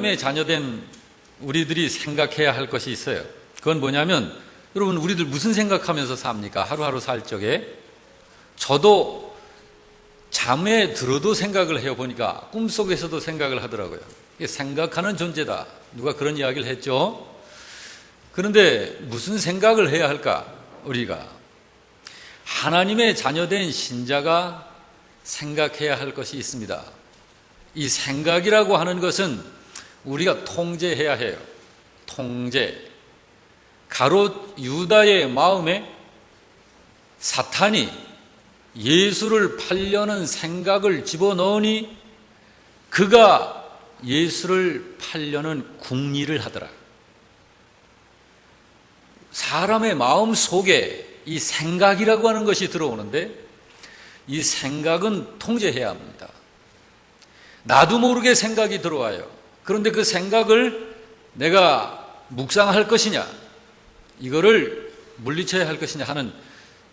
하나님의 자녀된 우리들이 생각해야 할 것이 있어요. 그건 뭐냐면, 여러분, 우리들 무슨 생각하면서 삽니까? 하루하루 살 적에. 저도 잠에 들어도 생각을 해요. 보니까 꿈속에서도 생각을 하더라고요. 이게 생각하는 존재다. 누가 그런 이야기를 했죠. 그런데 무슨 생각을 해야 할까? 우리가 하나님의 자녀된 신자가 생각해야 할 것이 있습니다. 이 생각이라고 하는 것은 우리가 통제해야 해요. 통제. 가롯 유다의 마음에 사탄이 예수를 팔려는 생각을 집어넣으니 그가 예수를 팔려는 궁리를 하더라. 사람의 마음 속에 이 생각이라고 하는 것이 들어오는데 이 생각은 통제해야 합니다. 나도 모르게 생각이 들어와요. 그런데 그 생각을 내가 묵상할 것이냐, 이거를 물리쳐야 할 것이냐 하는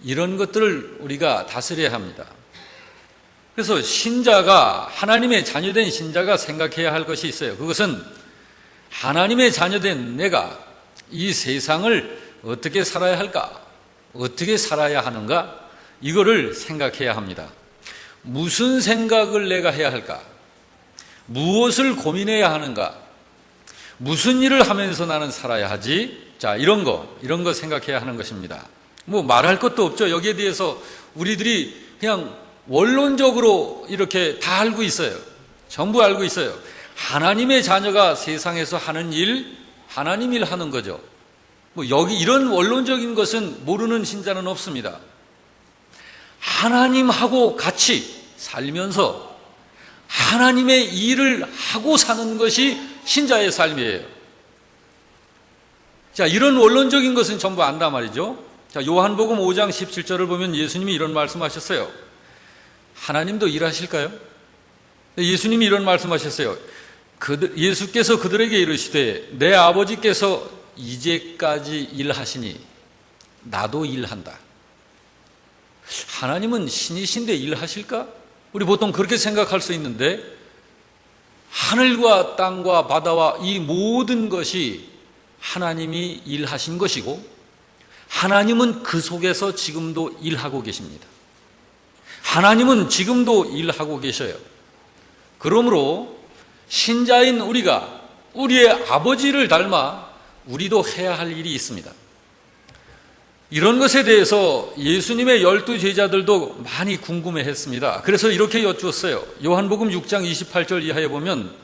이런 것들을 우리가 다스려야 합니다. 그래서 신자가, 하나님의 자녀된 신자가 생각해야 할 것이 있어요. 그것은 하나님의 자녀된 내가 이 세상을 어떻게 살아야 할까? 어떻게 살아야 하는가? 이거를 생각해야 합니다. 무슨 생각을 내가 해야 할까? 무엇을 고민해야 하는가? 무슨 일을 하면서 나는 살아야 하지? 자, 이런 거 생각해야 하는 것입니다. 뭐 말할 것도 없죠. 여기에 대해서 우리들이 그냥 원론적으로 이렇게 다 알고 있어요. 전부 알고 있어요. 하나님의 자녀가 세상에서 하는 일, 하나님 일 하는 거죠. 뭐 여기 이런 원론적인 것은 모르는 신자는 없습니다. 하나님하고 같이 살면서 하나님의 일을 하고 사는 것이 신자의 삶이에요. 자, 이런 원론적인 것은 전부 안다 말이죠. 자, 요한복음 5장 17절을 보면 예수님이 이런 말씀하셨어요. 하나님도 일하실까요? 예수님이 이런 말씀하셨어요. 예수께서 그들에게 이르시되 내 아버지께서 이제까지 일하시니 나도 일한다. 하나님은 신이신데 일하실까? 우리 보통 그렇게 생각할 수 있는데 하늘과 땅과 바다와 이 모든 것이 하나님이 일하신 것이고 하나님은 그 속에서 지금도 일하고 계십니다. 하나님은 지금도 일하고 계셔요. 그러므로 신자인 우리가 우리의 아버지를 닮아 우리도 해야 할 일이 있습니다. 이런 것에 대해서 예수님의 12제자들도 많이 궁금해했습니다. 그래서 이렇게 여쭈었어요. 요한복음 6장 28절 이하에 보면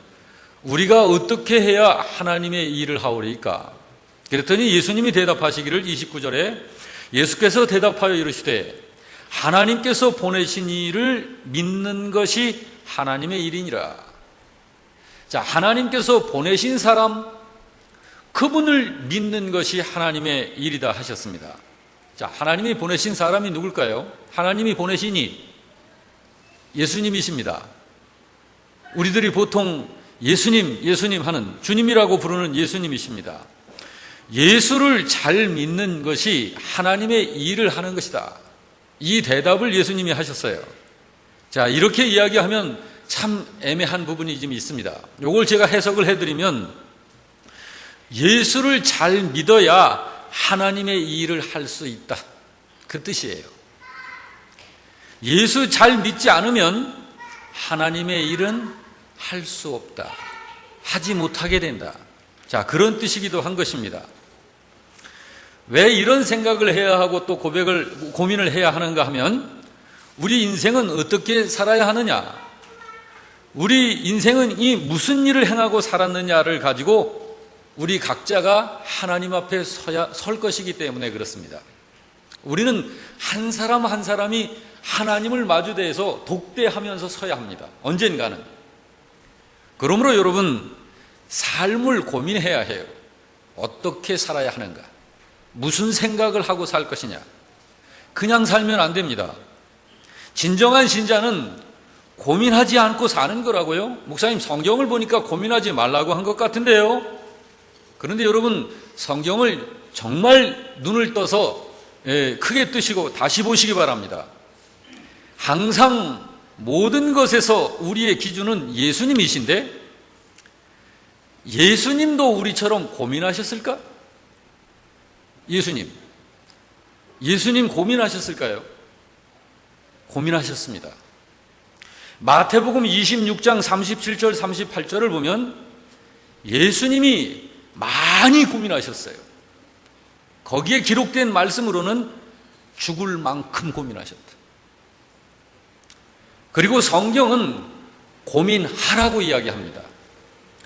우리가 어떻게 해야 하나님의 일을 하오리까? 그랬더니 예수님이 대답하시기를 29절에 예수께서 대답하여 이르시되 하나님께서 보내신 일을 믿는 것이 하나님의 일이니라. 자, 하나님께서 보내신 사람, 그분을 믿는 것이 하나님의 일이다 하셨습니다. 자, 하나님이 보내신 사람이 누굴까요? 하나님이 보내신 이 예수님이십니다. 우리들이 보통 예수님 하는 주님이라고 부르는 예수님이십니다. 예수를 잘 믿는 것이 하나님의 일을 하는 것이다. 이 대답을 예수님이 하셨어요. 자, 이렇게 이야기하면 참 애매한 부분이 좀 있습니다. 이걸 제가 해석을 해드리면 예수를 잘 믿어야 하나님의 일을 할 수 있다. 그 뜻이에요. 예수 잘 믿지 않으면 하나님의 일은 할 수 없다. 하지 못하게 된다. 자, 그런 뜻이기도 한 것입니다. 왜 이런 생각을 해야 하고 또 고민을 해야 하는가 하면 우리 인생은 어떻게 살아야 하느냐? 우리 인생은 이 무슨 일을 행하고 살았느냐를 가지고 우리 각자가 하나님 앞에 설 것이기 때문에 그렇습니다. 우리는 한 사람 한 사람이 하나님을 마주대해서 독대하면서 서야 합니다. 언젠가는. 그러므로 여러분, 삶을 고민해야 해요. 어떻게 살아야 하는가? 무슨 생각을 하고 살 것이냐? 그냥 살면 안 됩니다. 진정한 신자는 고민하지 않고 사는 거라고요? 목사님, 성경을 보니까 고민하지 말라고 한 것 같은데요? 그런데 여러분, 성경을 정말 눈을 떠서 크게 뜨시고 다시 보시기 바랍니다. 항상 모든 것에서 우리의 기준은 예수님이신데 예수님도 우리처럼 고민하셨을까? 예수님 고민하셨을까요? 고민하셨습니다. 마태복음 26장 37절 38절을 보면 예수님이 많이 고민하셨어요. 거기에 기록된 말씀으로는 죽을 만큼 고민하셨다. 그리고 성경은 고민하라고 이야기합니다.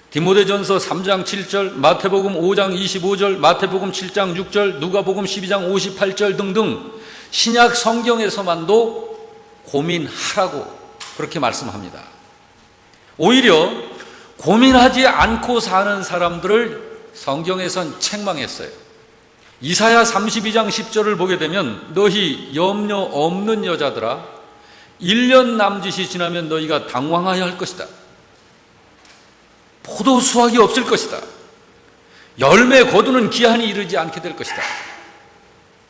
디모데전서 3장 7절, 마태복음 5장 25절, 마태복음 7장 6절, 누가복음 12장 58절 등등 신약 성경에서만도 고민하라고 그렇게 말씀합니다. 오히려 고민하지 않고 사는 사람들을 성경에선 책망했어요. 이사야 32장 10절을 보게 되면 너희 염려 없는 여자들아 1년 남짓이 지나면 너희가 당황하여 할 것이다. 포도 수확이 없을 것이다. 열매 거두는 기한이 이르지 않게 될 것이다.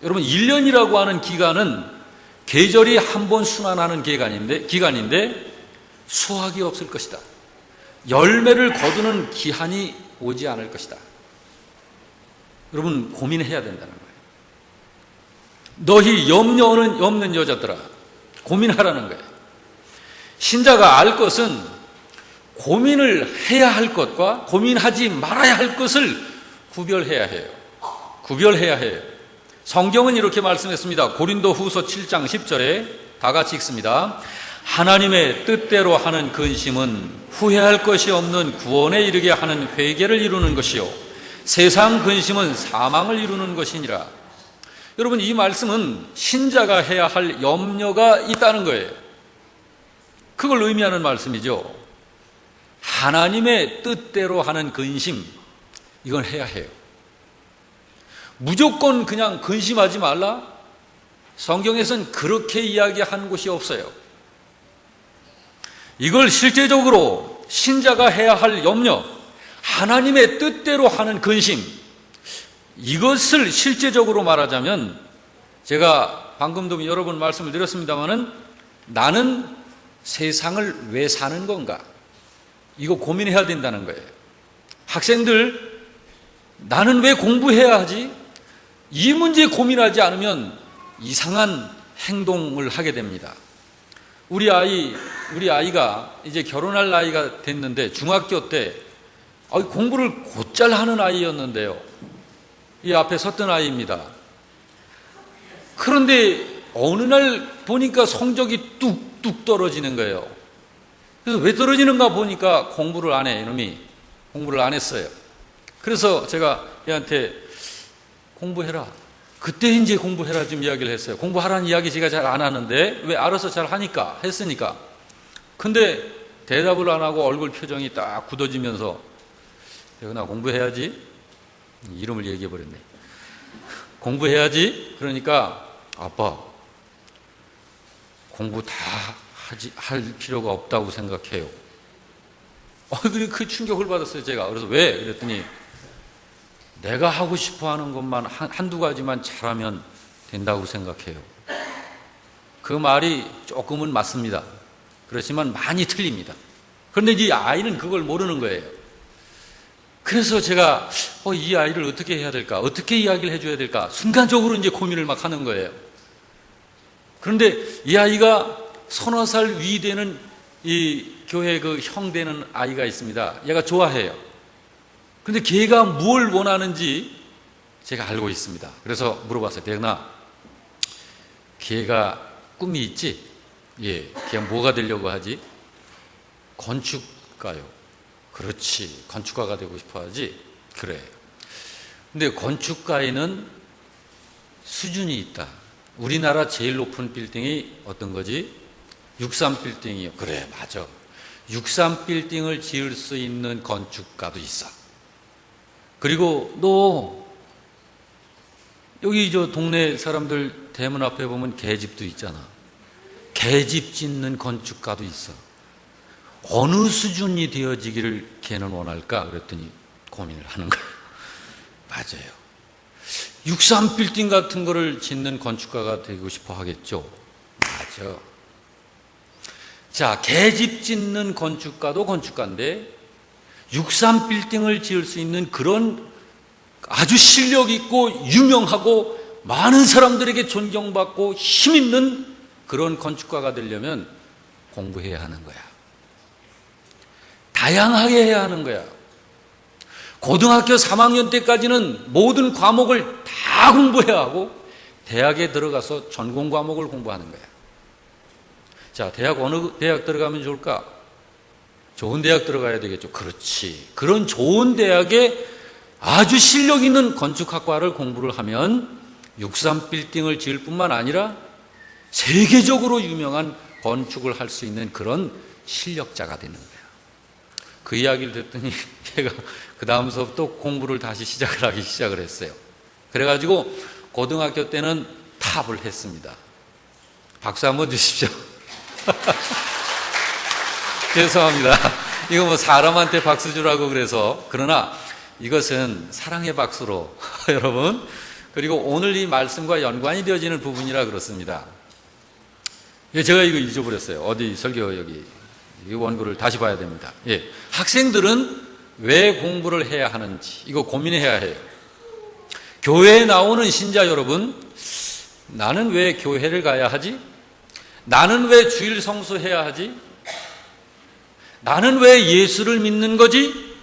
여러분 1년이라고 하는 기간은 계절이 한 번 순환하는 기간인데 수확이 없을 것이다. 열매를 거두는 기한이 오지 않을 것이다. 여러분 고민해야 된다는 거예요. 너희 염려 없는 여자들아 고민하라는 거예요. 신자가 알 것은 고민을 해야 할 것과 고민하지 말아야 할 것을 구별해야 해요. 성경은 이렇게 말씀했습니다. 고린도후서 7장 10절에 다 같이 읽습니다. 하나님의 뜻대로 하는 근심은 후회할 것이 없는 구원에 이르게 하는 회개를 이루는 것이요 세상 근심은 사망을 이루는 것이니라. 여러분 이 말씀은 신자가 해야 할 염려가 있다는 거예요. 그걸 의미하는 말씀이죠. 하나님의 뜻대로 하는 근심, 이건 해야 해요. 무조건 그냥 근심하지 말라? 성경에서는 그렇게 이야기한 곳이 없어요. 이걸 실제적으로 신자가 해야 할 염려, 하나님의 뜻대로 하는 근심, 이것을 실제적으로 말하자면 제가 방금도 여러 번 말씀을 드렸습니다마는 나는 세상을 왜 사는 건가? 이거 고민해야 된다는 거예요. 학생들, 나는 왜 공부해야 하지? 이 문제 고민하지 않으면 이상한 행동을 하게 됩니다. 우리 아이가 이제 결혼할 나이가 됐는데 중학교 때 공부를 곧잘 하는 아이였는데요. 이 앞에 섰던 아이입니다. 그런데 어느 날 보니까 성적이 뚝뚝 떨어지는 거예요. 그래서 왜 떨어지는가 보니까 공부를 안 해, 이놈이. 공부를 안 했어요. 그래서 제가 얘한테 공부해라. 그때 이제 공부해라 좀 이야기를 했어요. 공부하라는 이야기 제가 잘 안 하는데 왜 알아서 잘 하니까, 했으니까. 근데 대답을 안 하고 얼굴 표정이 딱 굳어지면서 나 공부해야지. 이름을 얘기해버렸네. 공부해야지. 그러니까 아빠 공부 다 할 필요가 없다고 생각해요. 그 충격을 받았어요 제가. 그래서 왜? 그랬더니 내가 하고 싶어 하는 것만 한두 가지만 잘하면 된다고 생각해요. 그 말이 조금은 맞습니다. 그렇지만 많이 틀립니다. 그런데 이 아이는 그걸 모르는 거예요. 그래서 제가 이 아이를 어떻게 해야 될까? 어떻게 이야기를 해줘야 될까? 순간적으로 이제 고민을 막 하는 거예요. 그런데 이 아이가 서너 살 위 되는 이 교회 그 형 되는 아이가 있습니다. 얘가 좋아해요. 그런데 걔가 뭘 원하는지 제가 알고 있습니다. 그래서 물어봤어요. 대근아, 걔가 꿈이 있지? 예, 걔가 뭐가 되려고 하지? 건축가요. 그렇지, 건축가가 되고 싶어 하지? 그래. 근데 건축가에는 수준이 있다. 우리나라 제일 높은 빌딩이 어떤 거지? 63빌딩이요. 그래, 맞아. 63빌딩을 지을 수 있는 건축가도 있어. 그리고 너 여기 저 동네 사람들 대문 앞에 보면 개집도 있잖아. 개집 짓는 건축가도 있어. 어느 수준이 되어지기를 걔는 원할까? 그랬더니 고민을 하는 거예요. 맞아요. 63빌딩 같은 거를 짓는 건축가가 되고 싶어 하겠죠. 맞아. 자, 개집 짓는 건축가도 건축가인데 63빌딩을 지을 수 있는 그런 아주 실력 있고 유명하고 많은 사람들에게 존경받고 힘있는 그런 건축가가 되려면 공부해야 하는 거야. 다양하게 해야 하는 거야. 고등학교 3학년 때까지는 모든 과목을 다 공부해야 하고 대학에 들어가서 전공 과목을 공부하는 거야. 자, 대학 어느 대학 들어가면 좋을까? 좋은 대학 들어가야 되겠죠. 그렇지. 그런 좋은 대학에 아주 실력 있는 건축학과를 공부를 하면 63빌딩을 지을 뿐만 아니라 세계적으로 유명한 건축을 할 수 있는 그런 실력자가 되는 거예요. 그 이야기를 듣더니 걔가 그 다음서부터 공부를 다시 시작을 했어요. 그래가지고 고등학교 때는 탑을 했습니다. 박수 한번 주십시오. 죄송합니다. 이거 뭐 사람한테 박수 주라고 그래서, 그러나 이것은 사랑의 박수로 여러분, 그리고 오늘 이 말씀과 연관이 되어지는 부분이라 그렇습니다. 제가 이거 잊어버렸어요. 어디 설교 여기 이 원고를 다시 봐야 됩니다. 예. 학생들은 왜 공부를 해야 하는지 이거 고민해야 해요. 교회에 나오는 신자 여러분, 나는 왜 교회를 가야 하지? 나는 왜 주일 성수해야 하지? 나는 왜 예수를 믿는 거지?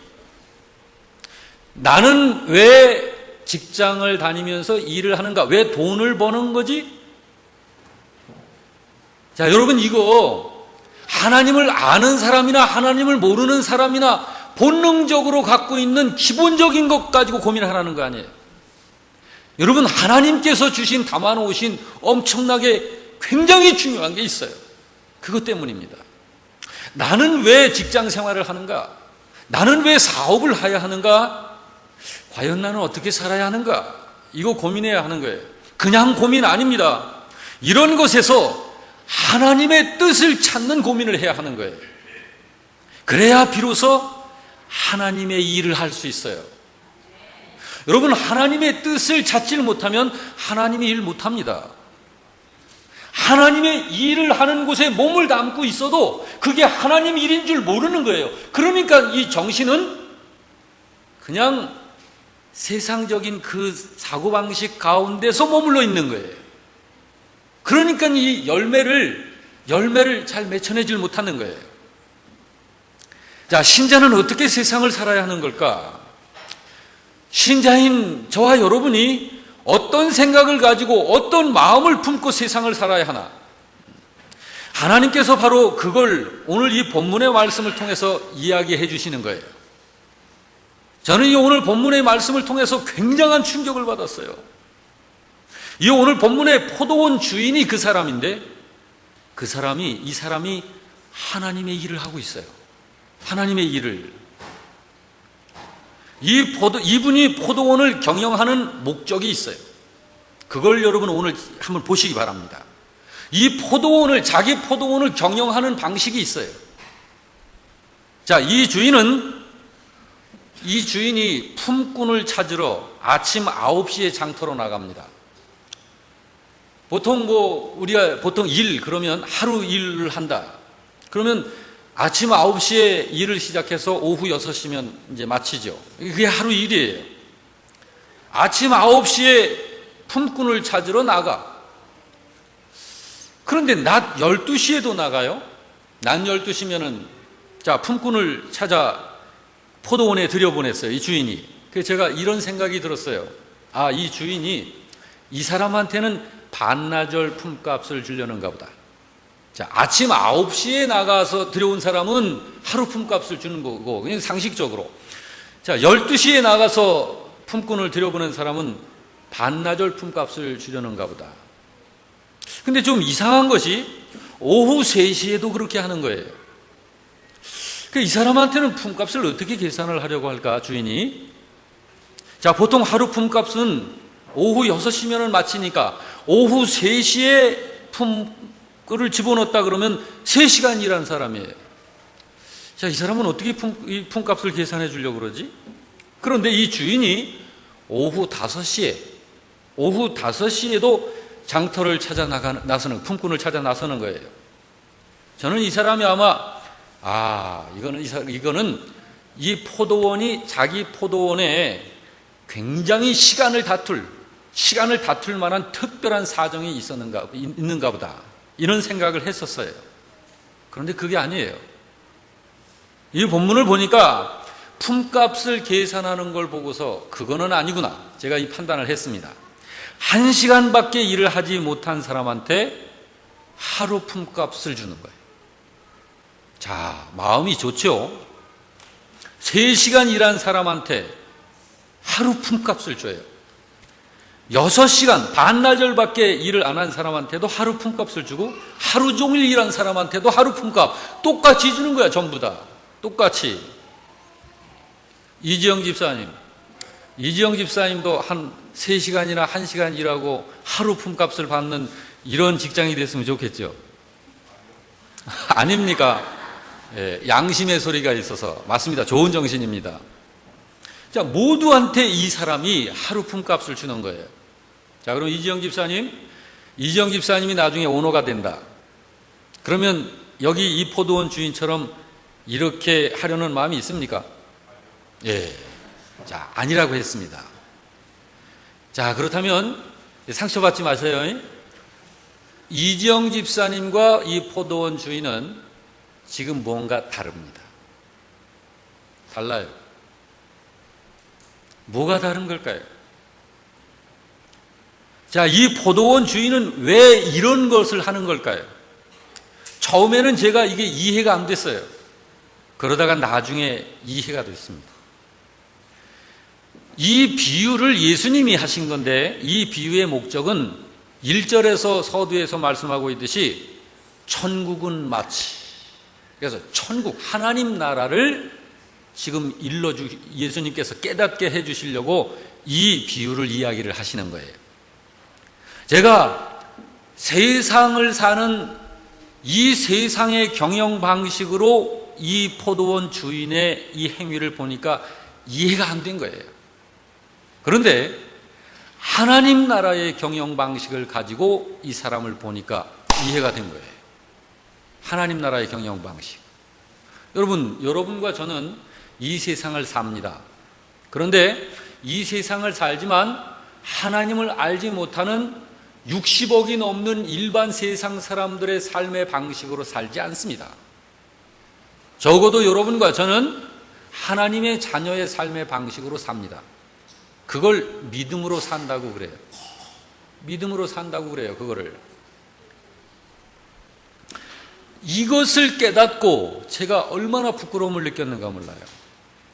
나는 왜 직장을 다니면서 일을 하는가? 왜 돈을 버는 거지? 자, 여러분, 이거 하나님을 아는 사람이나 하나님을 모르는 사람이나 본능적으로 갖고 있는 기본적인 것 가지고 고민하라는 거 아니에요. 여러분, 하나님께서 주신 담아놓으신 엄청나게 굉장히 중요한 게 있어요. 그것 때문입니다. 나는 왜 직장 생활을 하는가? 나는 왜 사업을 해야 하는가? 과연 나는 어떻게 살아야 하는가? 이거 고민해야 하는 거예요. 그냥 고민 아닙니다. 이런 것에서 하나님의 뜻을 찾는 고민을 해야 하는 거예요. 그래야 비로소 하나님의 일을 할 수 있어요. 여러분, 하나님의 뜻을 찾지를 못하면 하나님의 일 못합니다. 하나님의 일을 하는 곳에 몸을 담고 있어도 그게 하나님 일인 줄 모르는 거예요. 그러니까 이 정신은 그냥 세상적인 그 사고방식 가운데서 머물러 있는 거예요. 그러니까 이 열매를 잘 맺혀내질 못하는 거예요. 자, 신자는 어떻게 세상을 살아야 하는 걸까? 신자인 저와 여러분이 어떤 생각을 가지고 어떤 마음을 품고 세상을 살아야 하나? 하나님께서 바로 그걸 오늘 이 본문의 말씀을 통해서 이야기해 주시는 거예요. 저는 이 오늘 본문의 말씀을 통해서 굉장한 충격을 받았어요. 이 오늘 본문의 포도원 주인이 그 사람인데 이 사람이 하나님의 일을 하고 있어요. 하나님의 일을. 이분이 포도원을 경영하는 목적이 있어요. 그걸 여러분 오늘 한번 보시기 바랍니다. 자기 포도원을 경영하는 방식이 있어요. 자, 이 주인이 품꾼을 찾으러 아침 9시에 장터로 나갑니다. 우리가 보통 그러면 하루 일을 한다. 그러면 아침 9시에 일을 시작해서 오후 6시면 이제 마치죠. 그게 하루 일이에요. 아침 9시에 품꾼을 찾으러 나가. 그런데 낮 12시에도 나가요. 낮 12시면은, 자, 품꾼을 찾아 포도원에 들여보냈어요. 이 주인이. 그래서 제가 이런 생각이 들었어요. 아, 이 주인이 이 사람한테는 반나절 품값을 주려는가 보다. 자, 아침 9시에 나가서 들여온 사람은 하루 품값을 주는 거고, 그냥 상식적으로. 자, 12시에 나가서 품꾼을 들여보낸 사람은 반나절 품값을 주려는가 보다. 근데 좀 이상한 것이 오후 3시에도 그렇게 하는 거예요. 이 사람한테는 품값을 어떻게 계산을 하려고 할까, 주인이? 자, 보통 하루 품값은 오후 6시면 마치니까 오후 3시에 품을 집어넣었다 그러면 3시간 일한 사람이에요. 자, 이 사람은 어떻게 이 품값을 계산해 주려고 그러지? 그런데 이 주인이 오후 5시에도 장터를 찾아 나서는, 품꾼을 찾아 나서는 거예요. 저는 이 사람이 아마, 이거는 이 포도원이 자기 포도원에 굉장히 시간을 다툴 만한 특별한 사정이 있는가 보다, 이런 생각을 했었어요. 그런데 그게 아니에요. 이 본문을 보니까 품값을 계산하는 걸 보고서 그거는 아니구나, 제가 이 판단을 했습니다. 1시간밖에 일을 하지 못한 사람한테 하루 품값을 주는 거예요. 자, 마음이 좋죠. 3시간 일한 사람한테 하루 품값을 줘요. 6시간 반나절밖에 일을 안 한 사람한테도 하루 품값을 주고, 하루 종일 일한 사람한테도 하루 품값 똑같이 주는 거야. 전부 다 똑같이. 이지영 집사님도 한 3시간이나 1시간 일하고 하루 품값을 받는 이런 직장이 됐으면 좋겠죠. 아닙니까? 예, 양심의 소리가 있어서 맞습니다. 좋은 정신입니다. 자, 모두한테 이 사람이 하루 품값을 주는 거예요. 자, 그럼 이지영 집사님이 나중에 오너가 된다. 그러면 여기 이 포도원 주인처럼 이렇게 하려는 마음이 있습니까? 예. 자, 아니라고 했습니다. 자, 그렇다면 상처받지 마세요. 이지영 집사님과 이 포도원 주인은 지금 뭔가 다릅니다. 달라요. 뭐가 다른 걸까요? 자, 이 포도원 주인은 왜 이런 것을 하는 걸까요? 처음에는 제가 이게 이해가 안 됐어요. 그러다가 나중에 이해가 됐습니다. 이 비유를 예수님이 하신 건데, 이 비유의 목적은 1절에서 서두에서 말씀하고 있듯이 천국은 마치, 그래서 천국, 하나님 나라를 지금 예수님께서 깨닫게 해주시려고 이 비유를 이야기를 하시는 거예요. 제가 세상을 사는 이 세상의 경영 방식으로 이 포도원 주인의 이 행위를 보니까 이해가 안 된 거예요. 그런데 하나님 나라의 경영 방식을 가지고 이 사람을 보니까 이해가 된 거예요. 하나님 나라의 경영 방식. 여러분과 저는 이 세상을 삽니다. 그런데 이 세상을 살지만 하나님을 알지 못하는 60억이 넘는 일반 세상 사람들의 삶의 방식으로 살지 않습니다. 적어도 여러분과 저는 하나님의 자녀의 삶의 방식으로 삽니다. 그걸 믿음으로 산다고 그래요. 믿음으로 산다고 그래요. 그거를. 이것을 깨닫고 제가 얼마나 부끄러움을 느꼈는가 몰라요.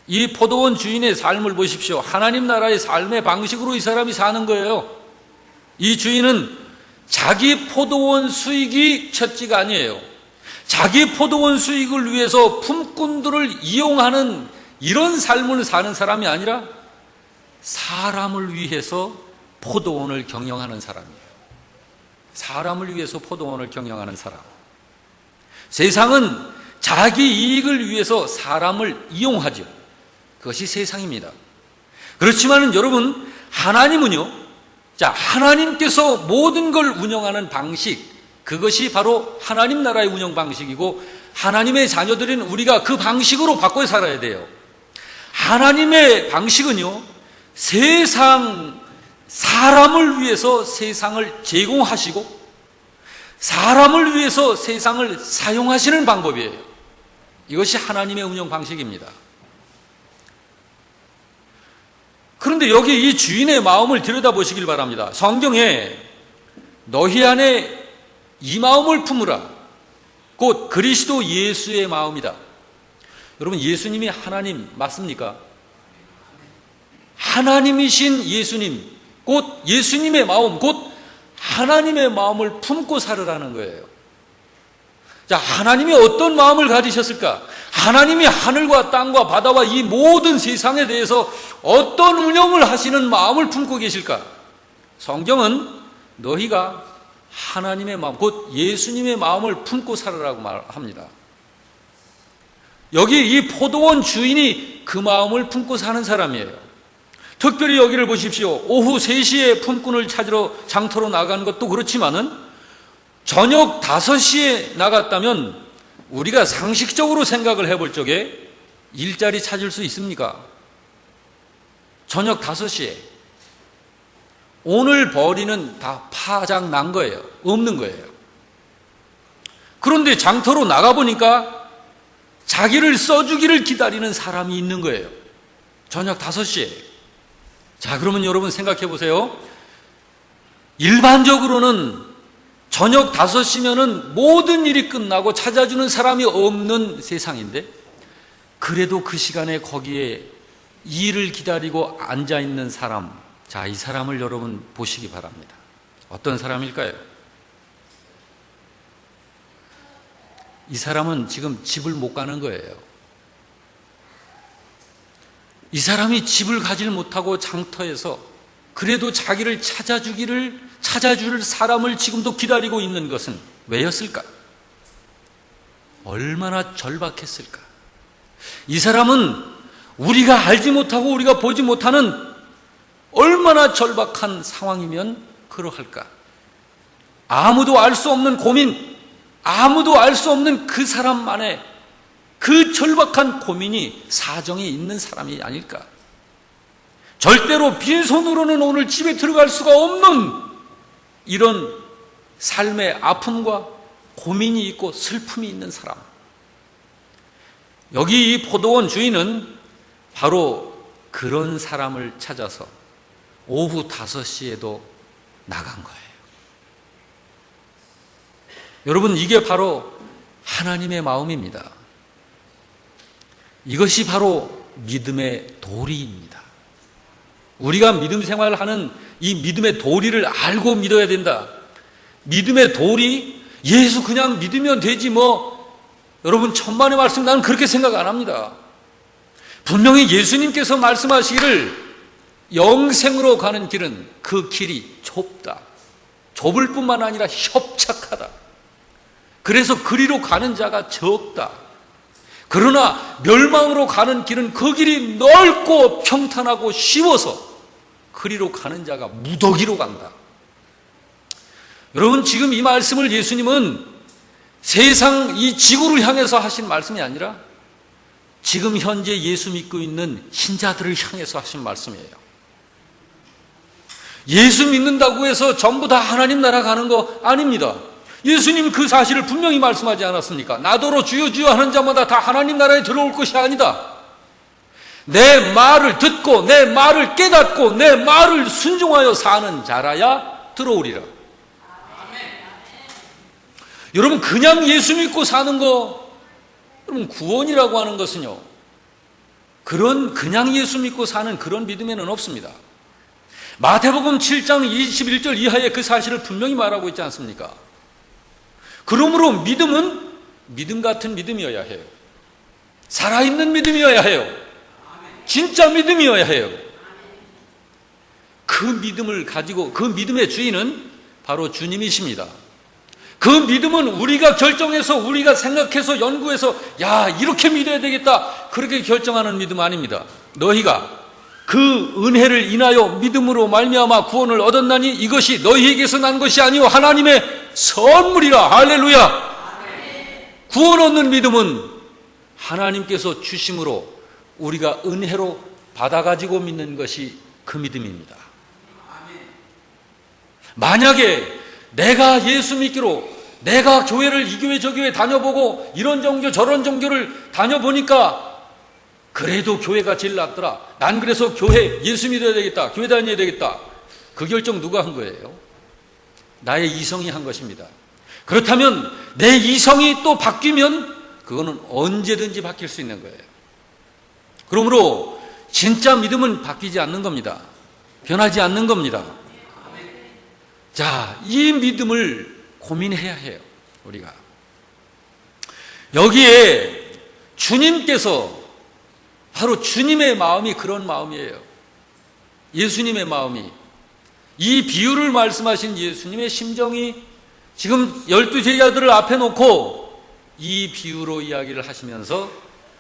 이 포도원 주인의 삶을 보십시오. 하나님 나라의 삶의 방식으로 이 사람이 사는 거예요. 이 주인은 자기 포도원 수익이 첫째가 아니에요. 자기 포도원 수익을 위해서 품꾼들을 이용하는 이런 삶을 사는 사람이 아니라 사람을 위해서 포도원을 경영하는 사람이에요. 사람을 위해서 포도원을 경영하는 사람. 세상은 자기 이익을 위해서 사람을 이용하죠. 그것이 세상입니다. 그렇지만 여러분, 하나님은요, 자, 하나님께서 모든 걸 운영하는 방식, 그것이 바로 하나님 나라의 운영 방식이고, 하나님의 자녀들인 우리가 그 방식으로 바꿔 살아야 돼요. 하나님의 방식은요, 사람을 위해서 세상을 제공하시고, 사람을 위해서 세상을 사용하시는 방법이에요. 이것이 하나님의 운영 방식입니다. 그런데 여기 이 주인의 마음을 들여다보시길 바랍니다. 성경에 너희 안에 이 마음을 품으라. 곧 그리스도 예수의 마음이다. 여러분, 예수님이 하나님 맞습니까? 하나님이신 예수님, 곧 예수님의 마음, 곧 하나님의 마음을 품고 살으라는 거예요. 자, 하나님이 어떤 마음을 가지셨을까? 하나님이 하늘과 땅과 바다와 이 모든 세상에 대해서 어떤 운영을 하시는 마음을 품고 계실까? 성경은 너희가 하나님의 마음, 곧 예수님의 마음을 품고 살으라고 말합니다. 여기 이 포도원 주인이 그 마음을 품고 사는 사람이에요. 특별히 여기를 보십시오. 오후 3시에 품꾼을 찾으러 장터로 나간 것도 그렇지만은 저녁 5시에 나갔다면 우리가 상식적으로 생각을 해볼 적에 일자리 찾을 수 있습니까? 저녁 5시에. 오늘 벌이는 다 파장 난 거예요. 없는 거예요. 그런데 장터로 나가보니까 자기를 써주기를 기다리는 사람이 있는 거예요. 저녁 5시에. 자, 그러면 여러분 생각해 보세요. 일반적으로는 저녁 5시면은 모든 일이 끝나고 찾아주는 사람이 없는 세상인데, 그래도 그 시간에 거기에 일을 기다리고 앉아있는 사람, 자, 이 사람을 여러분 보시기 바랍니다. 어떤 사람일까요? 이 사람은 지금 집을 못 가는 거예요. 이 사람이 집을 가질 못하고 장터에서 그래도 자기를 찾아줄 사람을 지금도 기다리고 있는 것은 왜였을까? 얼마나 절박했을까? 이 사람은 우리가 알지 못하고 우리가 보지 못하는 얼마나 절박한 상황이면 그러할까? 아무도 알 수 없는 고민, 아무도 알 수 없는 그 사람만의 그 절박한 고민이 사정이 있는 사람이 아닐까? 절대로 빈손으로는 오늘 집에 들어갈 수가 없는 이런 삶의 아픔과 고민이 있고 슬픔이 있는 사람. 여기 이 포도원 주인은 바로 그런 사람을 찾아서 오후 5시에도 나간 거예요. 여러분, 이게 바로 하나님의 마음입니다. 이것이 바로 믿음의 도리입니다. 우리가 믿음 생활을 하는 이 믿음의 도리를 알고 믿어야 된다. 믿음의 도리, 예수 그냥 믿으면 되지 뭐, 여러분 천만의 말씀, 나는 그렇게 생각 안 합니다. 분명히 예수님께서 말씀하시기를 영생으로 가는 길은 그 길이 좁다. 좁을 뿐만 아니라 협착하다. 그래서 그리로 가는 자가 적다. 그러나 멸망으로 가는 길은 그 길이 넓고 평탄하고 쉬워서 그리로 가는 자가 무더기로 간다. 여러분, 지금 이 말씀을 예수님은 세상 이 지구를 향해서 하신 말씀이 아니라 지금 현재 예수 믿고 있는 신자들을 향해서 하신 말씀이에요. 예수 믿는다고 해서 전부 다 하나님 나라 가는 거 아닙니다. 예수님 그 사실을 분명히 말씀하지 않았습니까? 나더러 주여 주여 하는 자마다 다 하나님 나라에 들어올 것이 아니다. 내 말을 듣고 내 말을 깨닫고 내 말을 순종하여 사는 자라야 들어오리라. 여러분, 그냥 예수 믿고 사는 거, 여러분, 구원이라고 하는 것은요, 그냥 예수 믿고 사는 그런 믿음에는 없습니다. 마태복음 7장 21절 이하에 그 사실을 분명히 말하고 있지 않습니까? 그러므로 믿음은 믿음 같은 믿음이어야 해요. 살아있는 믿음이어야 해요. 진짜 믿음이어야 해요. 그 믿음을 가지고, 그 믿음의 주인은 바로 주님이십니다. 그 믿음은 우리가 결정해서, 우리가 생각해서, 연구해서 야, 이렇게 믿어야 되겠다, 그렇게 결정하는 믿음 아닙니다. 너희가 그 은혜를 인하여 믿음으로 말미암아 구원을 얻었나니 이것이 너희에게서 난 것이 아니요 하나님의 선물이라. 할렐루야. 구원 얻는 믿음은 하나님께서 주심으로 우리가 은혜로 받아가지고 믿는 것이 그 믿음입니다. 만약에 내가 예수 믿기로, 내가 교회를 이 교회 저 교회 다녀보고 이런 종교 저런 종교를 다녀보니까 그래도 교회가 제일 낫더라, 난 그래서 교회 예수 믿어야 되겠다, 교회 다녀야 되겠다, 그 결정 누가 한 거예요? 나의 이성이 한 것입니다. 그렇다면 내 이성이 또 바뀌면 그거는 언제든지 바뀔 수 있는 거예요. 그러므로 진짜 믿음은 바뀌지 않는 겁니다. 변하지 않는 겁니다. 자, 이 믿음을 고민해야 해요. 우리가 여기에 주님께서, 바로 주님의 마음이 그런 마음이에요. 예수님의 마음이, 이 비유를 말씀하신 예수님의 심정이 지금 12제자들을 앞에 놓고 이 비유로 이야기를 하시면서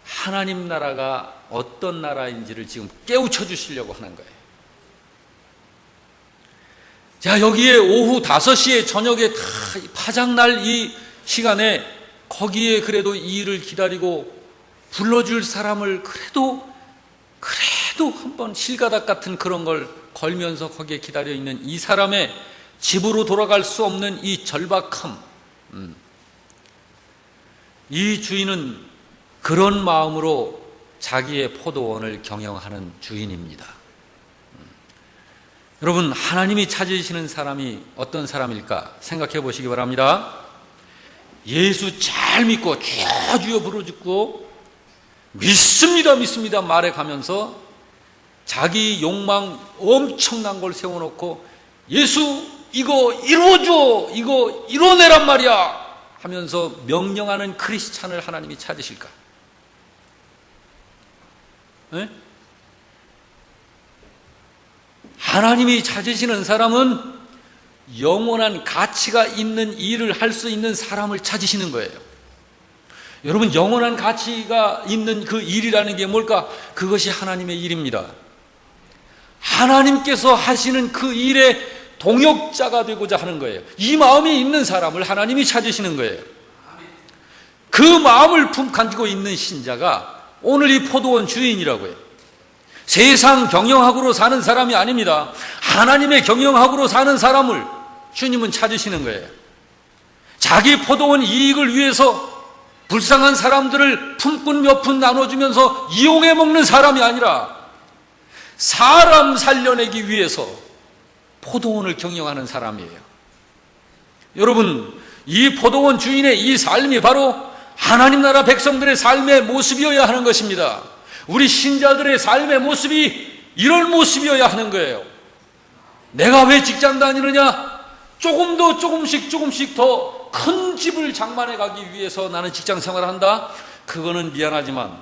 하나님 나라가 어떤 나라인지를 지금 깨우쳐 주시려고 하는 거예요. 자, 여기에 오후 5시에 저녁에 다 파장날 이 시간에 거기에 그래도 이 일을 기다리고 불러줄 사람을 그래도 한번 실가닥 같은 그런 걸 걸면서 거기에 기다려 있는 이 사람의 집으로 돌아갈 수 없는 이 절박함, 이 주인은 그런 마음으로 자기의 포도원을 경영하는 주인입니다. 여러분, 하나님이 찾으시는 사람이 어떤 사람일까 생각해 보시기 바랍니다. 예수 잘 믿고 주여 부르짖고 믿습니다 말해가면서 자기 욕망 엄청난 걸 세워놓고 예수 이거 이루어줘, 이거 이뤄내란 말이야 하면서 명령하는 크리스찬을 하나님이 찾으실까? 네? 하나님이 찾으시는 사람은 영원한 가치가 있는 일을 할 수 있는 사람을 찾으시는 거예요. 여러분, 영원한 가치가 있는 그 일이라는 게 뭘까? 그것이 하나님의 일입니다. 하나님께서 하시는 그 일의 동역자가 되고자 하는 거예요. 이 마음이 있는 사람을 하나님이 찾으시는 거예요. 그 마음을 가지고 있는 신자가 오늘 이 포도원 주인이라고요. 세상 경영학으로 사는 사람이 아닙니다. 하나님의 경영학으로 사는 사람을 주님은 찾으시는 거예요. 자기 포도원 이익을 위해서 불쌍한 사람들을 품꾼 몇 푼 나눠주면서 이용해 먹는 사람이 아니라 사람 살려내기 위해서 포도원을 경영하는 사람이에요. 여러분, 이 포도원 주인의 이 삶이 바로 하나님 나라 백성들의 삶의 모습이어야 하는 것입니다. 우리 신자들의 삶의 모습이 이런 모습이어야 하는 거예요. 내가 왜 직장 다니느냐? 조금씩 더 큰 집을 장만해 가기 위해서 나는 직장 생활을 한다? 그거는 미안하지만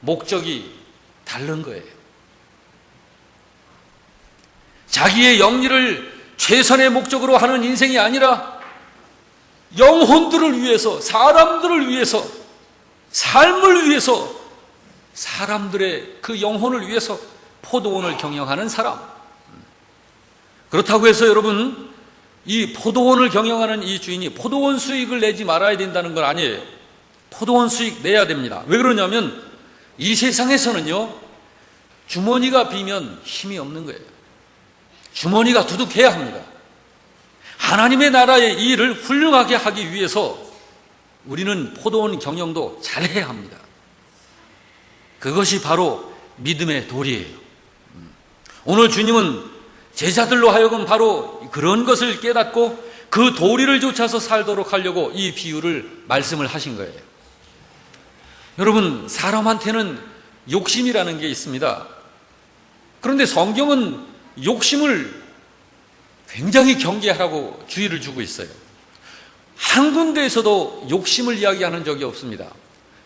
목적이 다른 거예요. 자기의 영리를 최선의 목적으로 하는 인생이 아니라 영혼들을 위해서, 사람들을 위해서, 삶을 위해서, 사람들의 그 영혼을 위해서 포도원을 경영하는 사람. 그렇다고 해서 여러분, 이 포도원을 경영하는 이 주인이 포도원 수익을 내지 말아야 된다는 건 아니에요. 포도원 수익 내야 됩니다. 왜 그러냐면 이 세상에서는요, 주머니가 비면 힘이 없는 거예요. 주머니가 두둑해야 합니다. 하나님의 나라의 일을 훌륭하게 하기 위해서 우리는 포도원 경영도 잘해야 합니다. 그것이 바로 믿음의 도리예요. 오늘 주님은 제자들로 하여금 바로 그런 것을 깨닫고 그 도리를 쫓아서 살도록 하려고 이 비유를 말씀을 하신 거예요. 여러분, 사람한테는 욕심이라는 게 있습니다. 그런데 성경은 욕심을 굉장히 경계하라고 주의를 주고 있어요. 한 군데에서도 욕심을 이야기하는 적이 없습니다.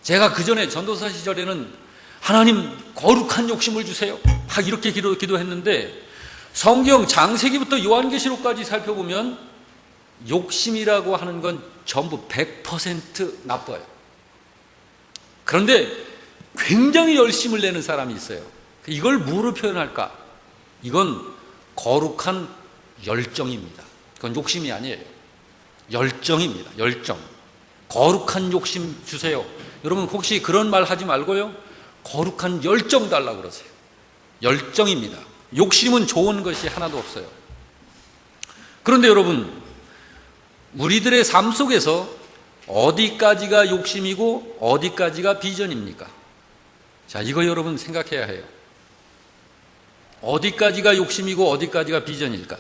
제가 그 전에 전도사 시절에는 하나님 거룩한 욕심을 주세요 막 이렇게 기도했는데 성경 창세기부터 요한계시록까지 살펴보면 욕심이라고 하는 건 전부 100% 나빠요. 그런데 굉장히 열심을 내는 사람이 있어요. 이걸 뭐로 표현할까? 이건 거룩한 열정입니다. 그건 욕심이 아니에요. 열정입니다. 열정. 거룩한 욕심 주세요. 여러분 혹시 그런 말 하지 말고요, 거룩한 열정 달라고 그러세요. 열정입니다. 욕심은 좋은 것이 하나도 없어요. 그런데 여러분, 우리들의 삶 속에서 어디까지가 욕심이고 어디까지가 비전입니까? 자, 이거 여러분 생각해야 해요. 어디까지가 욕심이고 어디까지가 비전일까?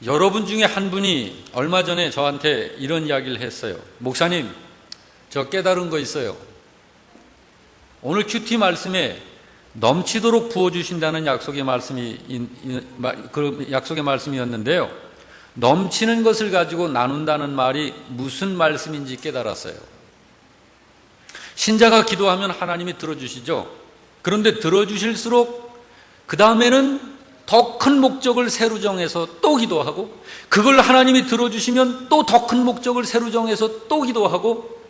여러분 중에 한 분이 얼마 전에 저한테 이런 이야기를 했어요. 목사님, 저 깨달은 거 있어요. 오늘 큐티 말씀에 넘치도록 부어주신다는 약속의 말씀이었는데요. 넘치는 것을 가지고 나눈다는 말이 무슨 말씀인지 깨달았어요. 신자가 기도하면 하나님이 들어주시죠. 그런데 들어주실수록 그 다음에는 더 큰 목적을 새로 정해서 또 기도하고, 그걸 하나님이 들어주시면 또 더 큰 목적을 새로 정해서 또 기도하고,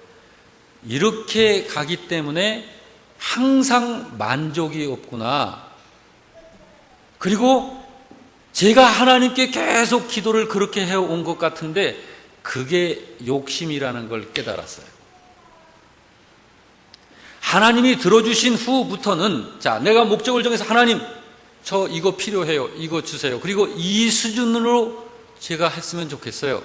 이렇게 가기 때문에 항상 만족이 없구나. 그리고 제가 하나님께 계속 기도를 그렇게 해온 것 같은데 그게 욕심이라는 걸 깨달았어요. 하나님이 들어주신 후부터는, 자, 내가 목적을 정해서 하나님, 저 이거 필요해요. 이거 주세요. 그리고 이 수준으로 제가 했으면 좋겠어요.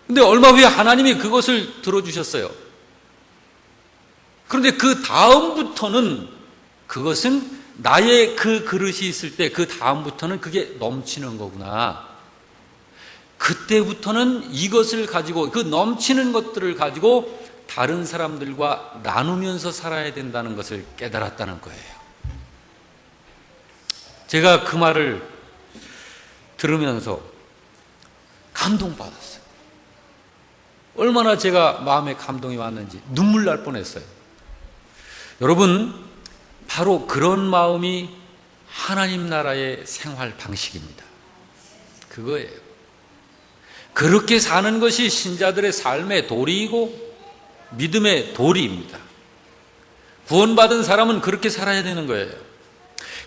근데 얼마 후에 하나님이 그것을 들어주셨어요. 그런데 그 다음부터는, 그것은 나의 그 그릇이 있을 때 그 다음부터는 그게 넘치는 거구나. 그때부터는 이것을 가지고, 그 넘치는 것들을 가지고 다른 사람들과 나누면서 살아야 된다는 것을 깨달았다는 거예요. 제가 그 말을 들으면서 감동받았어요. 얼마나 제가 마음에 감동이 왔는지 눈물 날 뻔했어요. 여러분, 바로 그런 마음이 하나님 나라의 생활 방식입니다. 그거예요. 그렇게 사는 것이 신자들의 삶의 도리이고 믿음의 도리입니다. 구원받은 사람은 그렇게 살아야 되는 거예요.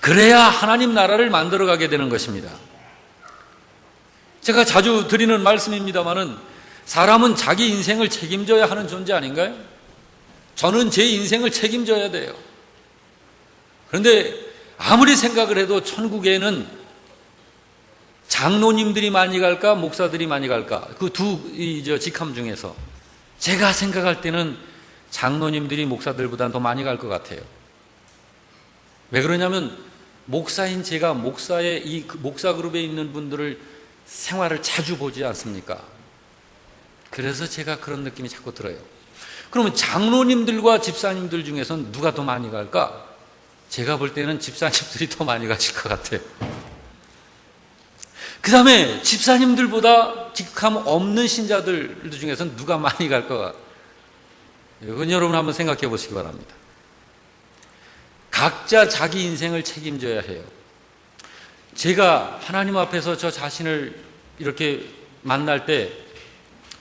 그래야 하나님 나라를 만들어가게 되는 것입니다. 제가 자주 드리는 말씀입니다마는, 사람은 자기 인생을 책임져야 하는 존재 아닌가요? 저는 제 인생을 책임져야 돼요. 그런데 아무리 생각을 해도 천국에는 장로님들이 많이 갈까, 목사들이 많이 갈까, 그 두 직함 중에서 제가 생각할 때는 장로님들이 목사들보다는 더 많이 갈 것 같아요. 왜 그러냐면, 목사인 제가 목사의 이 목사 그룹에 있는 분들을 생활을 자주 보지 않습니까? 그래서 제가 그런 느낌이 자꾸 들어요. 그러면 장로님들과 집사님들 중에서는 누가 더 많이 갈까? 제가 볼 때는 집사님들이 더 많이 가실 것 같아요. 그 다음에 집사님들보다 직함 없는 신자들 중에서는 누가 많이 갈까? 이건 여러분 한번 생각해 보시기 바랍니다. 각자 자기 인생을 책임져야 해요. 제가 하나님 앞에서 저 자신을 이렇게 만날 때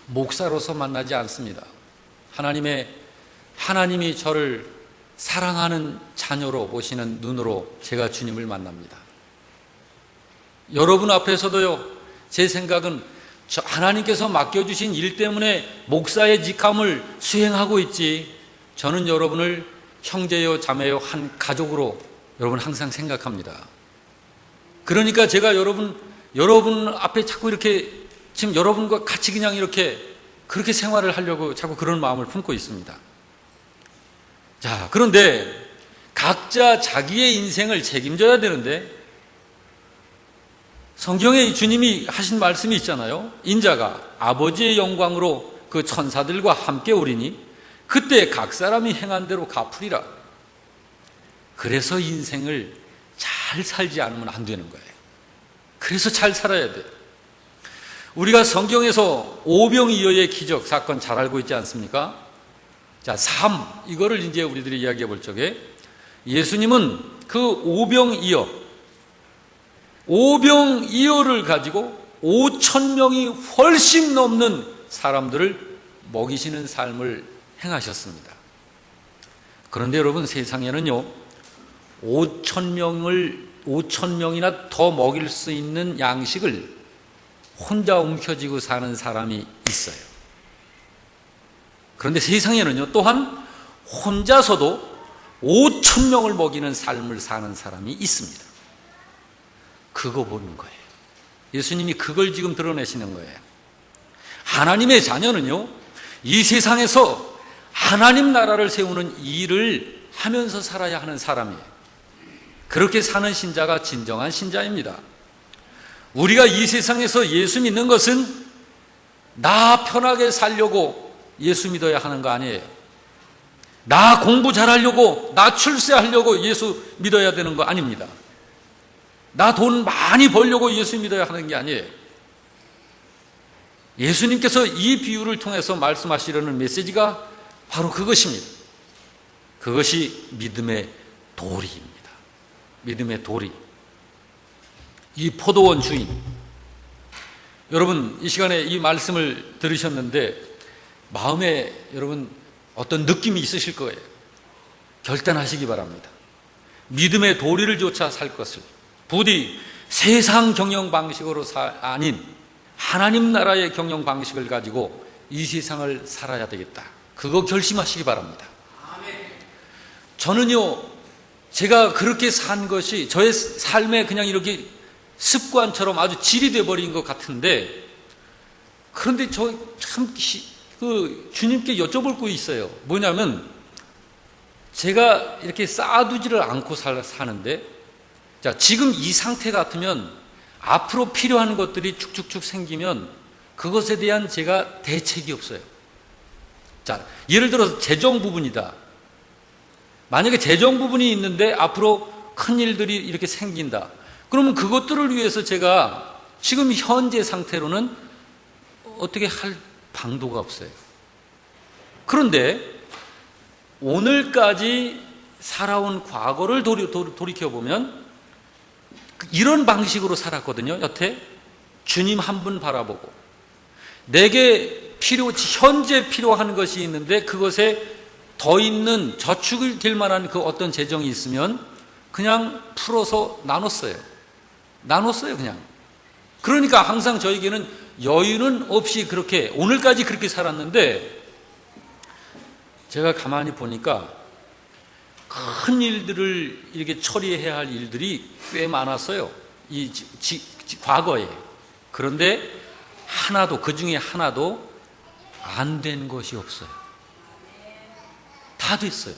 목사로서 만나지 않습니다. 하나님이 저를 사랑하는 자녀로 보시는 눈으로 제가 주님을 만납니다. 여러분 앞에서도요, 제 생각은 하나님께서 맡겨주신 일 때문에 목사의 직함을 수행하고 있지, 저는 여러분을 형제요 자매요 한 가족으로 여러분 항상 생각합니다. 그러니까 제가 여러분 앞에 자꾸 이렇게 지금 여러분과 같이 그냥 이렇게 그렇게 생활을 하려고 자꾸 그런 마음을 품고 있습니다. 자, 그런데 각자 자기의 인생을 책임져야 되는데, 성경에 주님이 하신 말씀이 있잖아요. 인자가 아버지의 영광으로 그 천사들과 함께 오리니 그때 각 사람이 행한 대로 갚으리라. 그래서 인생을 잘 살지 않으면 안 되는 거예요. 그래서 잘 살아야 돼요. 우리가 성경에서 오병이어의 기적 사건 잘 알고 있지 않습니까? 자, 삶, 이거를 이제 우리들이 이야기해 볼 적에, 예수님은 그 오병이어를 가지고 5,000명이 훨씬 넘는 사람들을 먹이시는 삶을 행하셨습니다. 그런데 여러분, 세상에는요, 5,000명이나 더 먹일 수 있는 양식을 혼자 움켜쥐고 사는 사람이 있어요. 그런데 세상에는요, 또한 혼자서도 5,000명을 먹이는 삶을 사는 사람이 있습니다. 그거 보는 거예요. 예수님이 그걸 지금 드러내시는 거예요. 하나님의 자녀는요, 이 세상에서 하나님 나라를 세우는 일을 하면서 살아야 하는 사람이에요. 그렇게 사는 신자가 진정한 신자입니다. 우리가 이 세상에서 예수 믿는 것은 나 편하게 살려고 예수 믿어야 하는 거 아니에요. 나 공부 잘하려고, 나 출세하려고 예수 믿어야 되는 거 아닙니다. 나 돈 많이 벌려고 예수 믿어야 하는 게 아니에요. 예수님께서 이 비유를 통해서 말씀하시려는 메시지가 바로 그것입니다. 그것이 믿음의 도리입니다. 믿음의 도리. 이 포도원 주인, 여러분 이 시간에 이 말씀을 들으셨는데 마음에 여러분 어떤 느낌이 있으실 거예요. 결단하시기 바랍니다. 믿음의 도리를 좇아 살 것을, 부디 세상 경영 방식으로 아닌 하나님 나라의 경영 방식을 가지고 이 세상을 살아야 되겠다. 그거 결심하시기 바랍니다. 저는요, 제가 그렇게 산 것이 저의 삶에 그냥 이렇게 습관처럼 아주 질이 돼버린 것 같은데, 그런데 저 참 주님께 여쭤볼 거 있어요. 뭐냐면, 제가 이렇게 쌓아두지를 않고 사는데, 자, 지금 이 상태 같으면 앞으로 필요한 것들이 축축축 생기면 그것에 대한 제가 대책이 없어요. 자, 예를 들어서 재정 부분이다. 만약에 재정 부분이 있는데 앞으로 큰 일들이 이렇게 생긴다. 그러면 그것들을 위해서 제가 지금 현재 상태로는 어떻게 할 방도가 없어요. 그런데 오늘까지 살아온 과거를 돌이켜보면 이런 방식으로 살았거든요. 여태 주님 한 분 바라보고 내게 현재 필요한 것이 있는데 그것에 더 있는 저축이 될 만한 그 어떤 재정이 있으면 그냥 풀어서 나눴어요. 그냥. 그러니까 항상 저에게는 여유는 없이 그렇게 오늘까지 그렇게 살았는데, 제가 가만히 보니까 큰 일들을 이렇게 처리해야 할 일들이 꽤 많았어요. 과거에. 그런데 그 중에 하나도 안 된 것이 없어요. 다 됐어요.